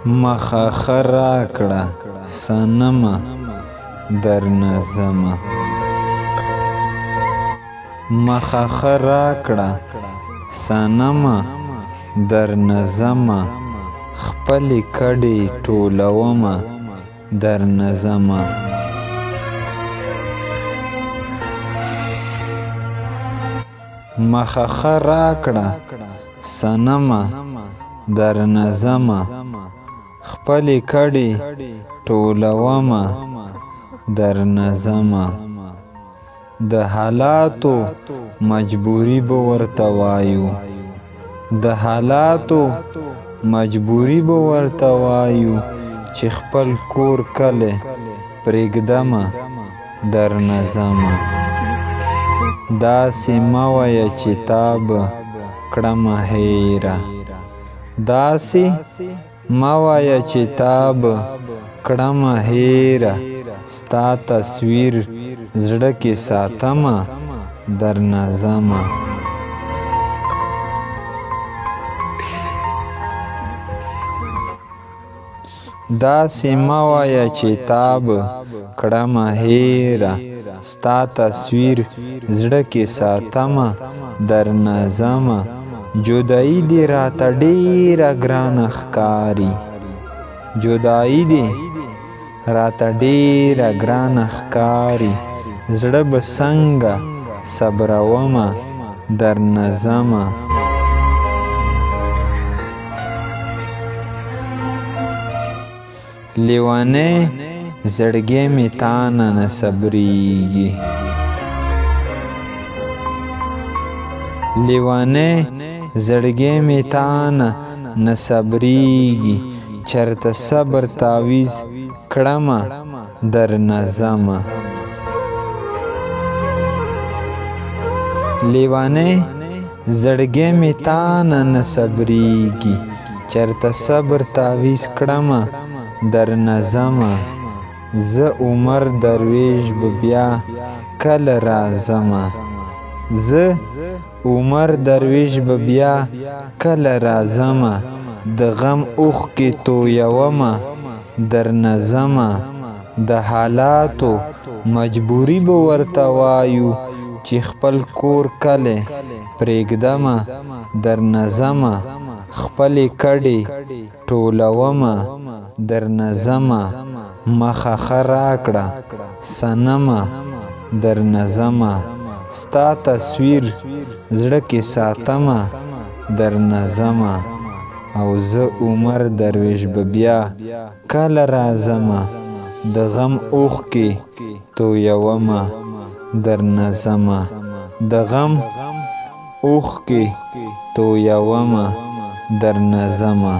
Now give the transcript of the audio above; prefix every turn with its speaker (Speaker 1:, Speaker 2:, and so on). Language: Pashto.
Speaker 1: مخه راکړه صنمه در نظمه مخه راکړه صنمه در نظمه خپلې کډې ټولومه در نظمه مخه راکړه صنمه در نظمه خپلې کډې ټولومه در نظمه د حالاتو مجبوري به ورته وایو د حالاتو مجبوري به ورته وایو چې خپل کور کلی پرېږدمه در نظمه داسې مه وایه چې تا به کړمه هېره داسې مه وایه چې تا به کړمه هېره ستا تصویر زړه کې ساتمه در نظمه داسې مه وایه چې تا به کړمه هېره ستا تصویر زړه کې ساتمه در نظمه جدایي دې راته ډېره ګرانه ښکاري جدایي دې راته ډېره ګرانه ښکاري زړه به څنګه صبرومه در نظمه لیونی زړګی مې تانه نه صبریږي لیونی زړګی مې تانه نه صبریږي چرته صبر تعویض کړمه در نظمه لیونی زړګی مې تانه نه صبریږي چرته صبر تعویض کړمه در نظمه زه عمر درویش به بیا کله راځمه زه عمر درویش به بیا کله راځمه د غم اوښکې تویومه در نظمه د حالاتو مجبوري به ورته وایو چې خپل کور کلی پرېږدمه در نظمه خپلې کډې ټولومه در نظمه مخه راکړه صنمه در نظمه ستا تصویر زړه کې ساتمه در نظمه او زه عمر درویش به بیا کله راځمه د غم اوښکې تویومه در نظمه د غم اوښکې تویومه در نظمه